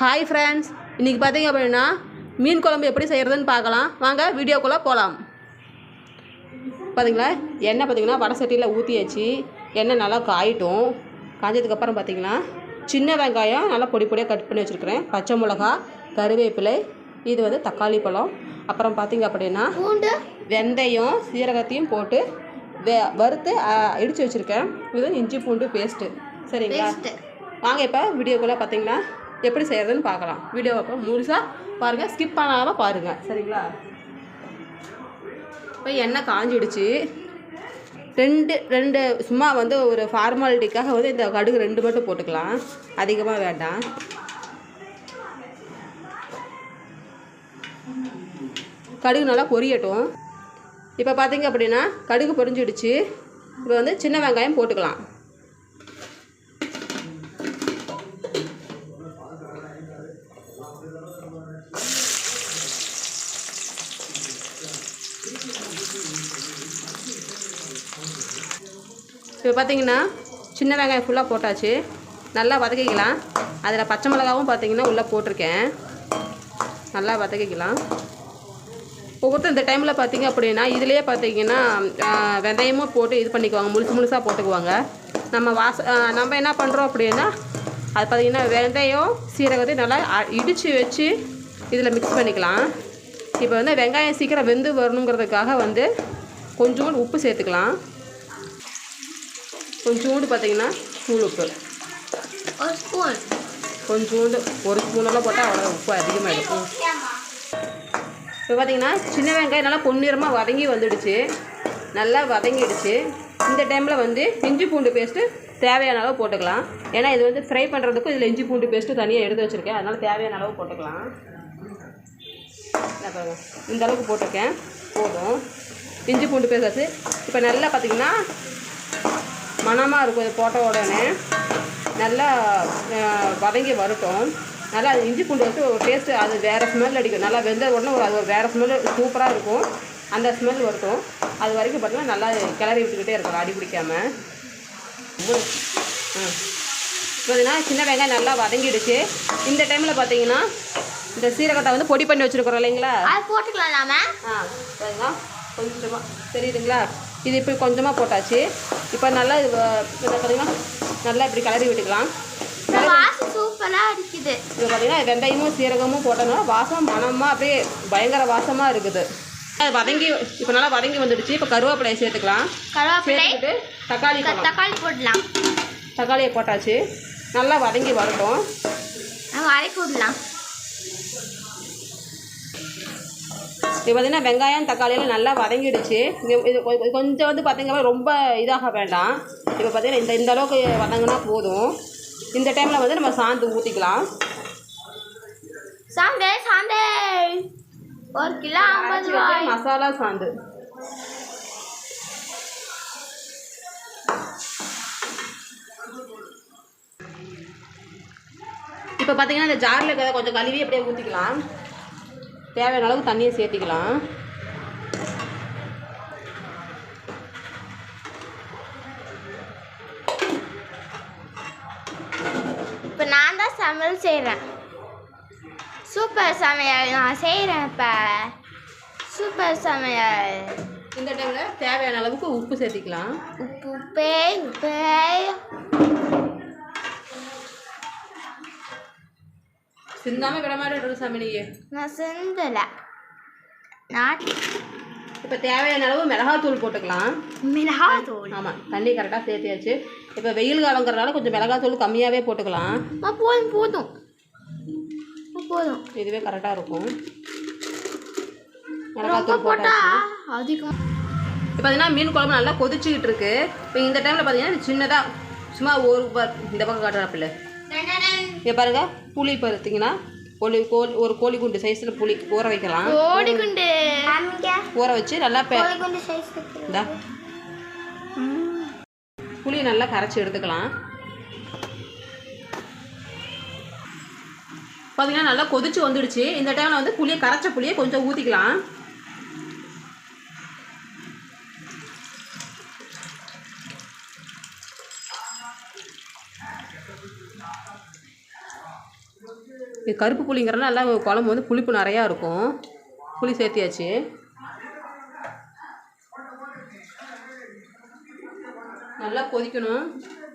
Hi friends, இன்றைக்கி பார்த்தீங்க அப்படின்னா மீன் குழம்பு எப்படி செய்கிறதுன்னு பார்க்கலாம். வாங்க வீடியோக்குள்ளே போகலாம். பார்த்தீங்களா, எண்ணெய் பார்த்தீங்கன்னா வடை சட்டியில் ஊற்றியாச்சு. எண்ணெய் நல்லா காயிட்டும். காய்ஞ்சதுக்கப்புறம் பார்த்தீங்கன்னா சின்ன வெங்காயம் நல்லா பொடி பொடியாக கட் பண்ணி வச்சுருக்கிறேன். பச்சை மிளகா, கருவேப்பிலை, இது வந்து தக்காளி பழம், அப்புறம் பார்த்தீங்க அப்படின்னா வெந்தயம் சீரகத்தையும் போட்டு வறுத்து இடித்து வச்சுருக்கேன். இது இஞ்சி பூண்டு பேஸ்ட்டு. சரிங்களா, வாங்க இப்போ வீடியோக்குள்ளே பார்த்தீங்கன்னா எப்படி செய்கிறதுன்னு பார்க்கலாம். வீடியோவை இப்போ முழுசாக பாருங்கள், ஸ்கிப் பண்ணாமல் பாருங்கள். சரிங்களா, இப்போ எண்ணெய் காஞ்சிடுச்சு. ரெண்டு சும்மா வந்து ஒரு ஃபார்மாலிட்டிக்காக வந்து இந்த கடுகு 2 மட்டும் போட்டுக்கலாம், அதிகமாக வேண்டாம். கடுகு நல்லா பொரியட்டும். இப்போ பார்த்தீங்க அப்படின்னா கடுகு பொரிஞ்சிடுச்சு. இப்போ வந்து சின்ன வெங்காயம் போட்டுக்கலாம். இப்போ பார்த்தீங்கன்னா சின்ன வெங்காயம் ஃபுல்லாக போட்டாச்சு. நல்லா வதக்கிக்கலாம். அதில் பச்சை மிளகாவும் பார்த்தீங்கன்னா உள்ளே போட்டிருக்கேன். நல்லா வதக்கிக்கலாம். ஒவ்வொருத்தர் இந்த டைமில் பார்த்தீங்க அப்படின்னா இதுலேயே பார்த்தீங்கன்னா வெந்தயமும் போட்டு இது பண்ணிக்குவாங்க, முழுசாக போட்டுக்குவாங்க. நம்ம என்ன பண்ணுறோம் அப்படின்னா அது பார்த்திங்கன்னா வெந்தயம் சீரகத்தை நல்லா இடித்து வச்சு இதில் மிக்ஸ் பண்ணிக்கலாம். இப்போ வந்து வெங்காயம் சீக்கிரம் வெந்து வரணுங்கிறதுக்காக வந்து கொஞ்சோண்டு உப்பு சேர்த்துக்கலாம். கொஞ்சோண்டு பார்த்திங்கன்னா தூள் உப்பு கொஞ்சோண்டு, 1 ஸ்பூனெல்லாம் போட்டால் அவ்வளோ உப்பு அதிகமாக இருக்கும். இப்போ பார்த்திங்கன்னா சின்ன வெங்காயம் நல்லா பொன்னிறமாக வதங்கி வந்துடுச்சு, நல்லா வதங்கிடுச்சு. இந்த டைமில் வந்து இஞ்சி பூண்டு பேஸ்ட்டு தேவையான அளவு போட்டுக்கலாம். ஏன்னா இது வந்து ஃப்ரை பண்ணுறதுக்கும் இதில் இஞ்சி பூண்டு பேஸ்ட்டு தனியாக எடுத்து வச்சுருக்கேன், அதனால் தேவையான அளவு போட்டுக்கலாம். பாருங்கள், இந்த அளவுக்கு போட்டிருக்கேன், போதும். இஞ்சி பூண்டு பேஸ்ட் வச்சு இப்போ நல்லா பார்த்திங்கன்னா மணமாக இருக்கும். இது போட்ட உடனே நல்லா வதங்கி வரட்டும். நல்லா அது இஞ்சி பூண்டு வச்சு ஒரு டேஸ்ட்டு, அது வேறு ஸ்மெல் அடிக்கும். நல்லா வெந்த உடனே அது ஒரு வேறு ஸ்மெல் சூப்பராக இருக்கும். அந்த ஸ்மெல் வரட்டும். அது வரைக்கும் பார்த்திங்கன்னா நல்லா கிளறி விட்டுக்கிட்டே இருக்கும், அடி பிடிக்காமல். பார்த்தீங்கன்னா சின்ன வெங்காயம் நல்லா வதங்கிடுச்சு. இந்த டைமில் பார்த்தீங்கன்னா இந்த சீரகத்தை வந்து பொடி பண்ணி வச்சுருக்குறோம் இல்லைங்களா, அது போட்டுக்கலாம். பார்த்தீங்கன்னா கொஞ்சமாக தெரியுதுங்களா, இது இப்படி கொஞ்சமாக போட்டாச்சு. இப்போ நல்லா இது பார்த்தீங்கன்னா நல்லா இப்படி கிளறி விட்டுக்கலாம். சூப்பராக இருக்குது. இப்போ பார்த்தீங்கன்னா வெந்தயமும் சீரகமும் போட்டோம்னா வாசம் மணமாக அப்படியே பயங்கர வாசமாக இருக்குது. அது வதங்கி இப்போ நல்லா வதங்கி வந்துடுச்சு. இப்போ கருவேப்பிலையை சேர்த்துக்கலாம். சேர்த்துக்கிட்டு தக்காளி போடலாம். தக்காளியை போட்டாச்சு. நல்லா வதங்கி வரட்டும், வதக்கி விடலாம். இப்போ பார்த்தீங்கன்னா வெங்காயம் தக்காளியெல்லாம் நல்லா வதங்கிடுச்சு. இது கொஞ்சம் வந்து பார்த்திங்கன்னா ரொம்ப இதாக வேண்டாம். இப்போ பார்த்தீங்கன்னா இந்த அளவுக்கு வதங்கினா போதும். இந்த டைமில் வந்து நம்ம சாந்து ஊற்றிக்கலாம். சாந்து 1 கிலோ 50 ரூபாய் மசாலா சாந்து. இப்போ பார்த்தீங்கன்னா இந்த ஜாரில் இருக்கிறத கொஞ்சம் கழுவி அப்படியே ஊற்றிக்கலாம். தேவையான அளவுக்கு தண்ணியை சேர்த்திக்கலாம். இப்போ நான் தான் சமையல் செய்கிறேன். சூப்பர் சமையல் நான் செய்கிறேன். இப்போ சூப்பர் சமையல். இந்த டைமில் தேவையான அளவுக்கு உப்பு சேர்த்திக்கலாம். உப்பு சிந்தாமல் விட மாட்டேன் சமையலையே. நான் சிந்தலை. இப்போ தேவையான அளவு மிளகாத்தூள் போட்டுக்கலாம். மிளகாத்தூள், ஆமாம், தண்ணி கரெக்டாக சேர்த்தியாச்சு. இப்போ வெயில் காலங்கிறதுனால கொஞ்சம் மிளகாத்தூள் கம்மியாகவே போட்டுக்கலாம். போதும். இதுவே கரெக்டாக இருக்கும். மிளகாத்தூள் போட்டாச்சு. அதிகம். இப்போ பார்த்தீங்கன்னா மீன் குழம்பு நல்லா கொதிச்சுக்கிட்டு இருக்கு. இப்போ இந்த டைமில் பார்த்தீங்கன்னா சின்னதாக சும்மா இந்த பக்கம் காட்டுறாப்பில்ல, இங்கே பாருங்கள், புளி பார்த்தீங்கன்னா ஒரு கோழி குண்டு சைஸில் புளி ஊற வைக்கலாம். ஊற வச்சு நல்லா புளியை நல்லா கரைச்சி எடுத்துக்கலாம். பார்த்தீங்கன்னா நல்லா கொதிச்சு வந்துடுச்சு. இந்த டைமில் வந்து கரைச்ச புளியை கொஞ்சம் ஊற்றிக்கலாம். இது கருப்பு புளிங்கிறனால நல்லா குழம்பு வந்து புளிப்பு நிறையா இருக்கும். புளி சேர்த்தியாச்சு. நல்லா கொதிக்கணும்.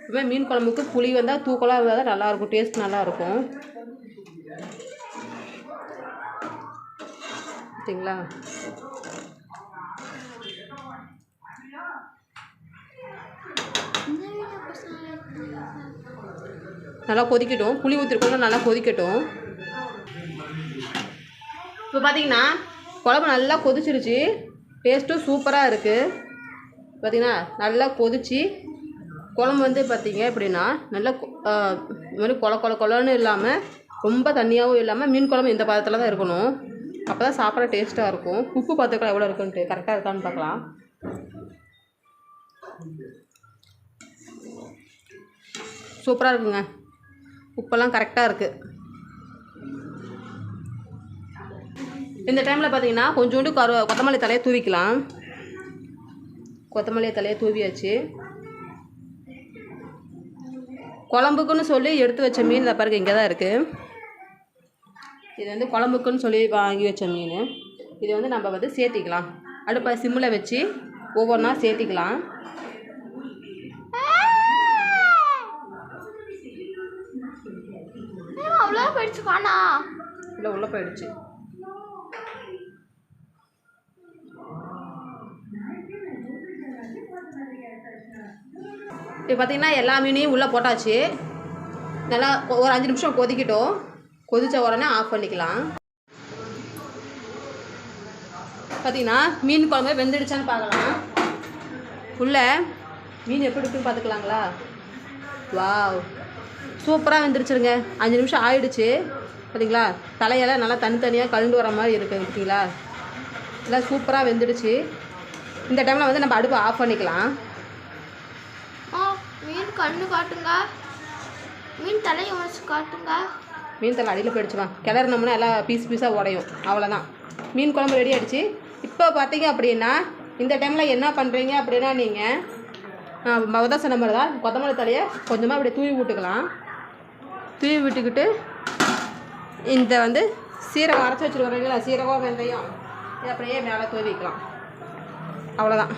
இப்போ மீன் குழம்புக்கு புளி வந்தால் தூக்கலாக இருந்தால் தான் நல்லாயிருக்கும், டேஸ்ட் நல்லாயிருக்கும். சரிங்களா? நல்லா கொதிக்கட்டும். புளி ஊற்றிருக்கோம்னா நல்லா கொதிக்கட்டும். இப்போ பார்த்தீங்கன்னா குழம்பு நல்லா கொதிச்சிருச்சு. டேஸ்ட்டும் சூப்பராக இருக்குது. பார்த்தீங்கன்னா நல்லா கொதிச்சு குழம்பு வந்து பார்த்தீங்க அப்படின்னா நல்லா இது மாதிரி கொலன்னு இல்லாமல் ரொம்ப தண்ணியாகவும் இல்லாமல் மீன் குழம்பு இந்த பதத்தில் தான் இருக்கணும். அப்போ தான் சாப்பிட டேஸ்ட்டாக இருக்கும். உப்பு பார்த்துக்கலாம் எவ்வளோ இருக்குன்ட்டு, கரெக்டாக இருக்கான்னு பார்க்கலாம். சூப்பராக இருக்குங்க. உப்பெல்லாம் கரெக்டாக இருக்குது. இந்த டைமில் பார்த்தீங்கன்னா கொஞ்சோண்டு கொத்தமல்லி தலையை தூவிக்கலாம். கொத்தமல்லி தலையை தூவியாச்சு. குழம்புக்குன்னு சொல்லி எடுத்து வச்ச மீன் இதை பாருங்க இங்கே தான் இருக்குது. இது வந்து குழம்புக்குன்னு சொல்லி வாங்கி வச்ச மீன். இது வந்து நம்ம வந்து சேர்த்திக்கலாம். அடுப்பை சிம்மில் வச்சு ஒவ்வொன்றா சேர்த்திக்கலாம். அவ்வளோ போயிடுச்சு காணா. இல்லை உள்ளே போயிடுச்சு. இப்போ பார்த்தீங்கன்னா எல்லா மீனையும் உள்ளே போட்டாச்சு. நல்லா ஒரு 5 நிமிஷம் கொதிக்கட்டும். கொதித்த உடனே ஆஃப் பண்ணிக்கலாம். பார்த்தீங்கன்னா மீன் குழம்பு வெந்துடுச்சான்னு பார்க்கலாம். உள்ளே மீன் எப்படி இருக்குன்னு பார்த்துக்கலாங்களா? வாவ், சூப்பராக வெந்துருச்சுருங்க. 5 நிமிஷம் ஆயிடுச்சு. பார்த்தீங்களா? தலையெல்லாம் நல்லா தனித்தனியாக கழுண்டு வர மாதிரி இருக்குது. பார்த்தீங்களா? எல்லாம் சூப்பராக வெந்துடுச்சு. இந்த டைமில் வந்து நம்ம அடுப்பை ஆஃப் பண்ணிக்கலாம். மீன் கண்ணு காட்டுங்க. மீன் தலையை உடச்சி காட்டுங்க. மீன் தலை அடியில் போயிடுச்சுவான். கிளறினோம்னா எல்லாம் பீஸாக உடையும். அவ்வளோதான். மீன் குழம்பு ரெடி ஆகிடுச்சு. இப்போ பார்த்தீங்க அப்படின்னா இந்த டைமில் என்ன பண்ணுறீங்க அப்படின்னா நீங்கள் மொதல் சொன்ன மாதிரி தான் கொத்தமல்லி தலையை கொஞ்சமாக இப்படி தூவி விட்டுக்கலாம். தூவி விட்டுக்கிட்டு இந்த வந்து சீரகம் அரைச்சி வச்சுருக்கிறீங்களா, சீரகம் வெந்தயம் இதை அப்படியே மேலே தூவிக்கலாம். அவ்வளோதான்.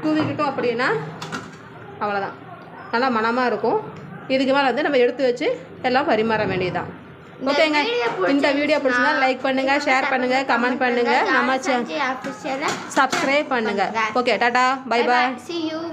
தூவிக்கிட்டோம் அப்படின்னா அவ்வளோதான். நல்லா மணமாக இருக்கும். இதுக்கு மேலே வந்து நம்ம எடுத்து வச்சு எல்லாம் பரிமாற வேண்டியதுதான். ஓகேங்க. இந்த வீடியோ பிடிச்சிருந்தா லைக் பண்ணுங்கள், ஷேர் பண்ணுங்கள், கமெண்ட் பண்ணுங்கள், நம்ம சப்ஸ்கிரைப் பண்ணுங்கள். Okay, Tata, bye bye. See you.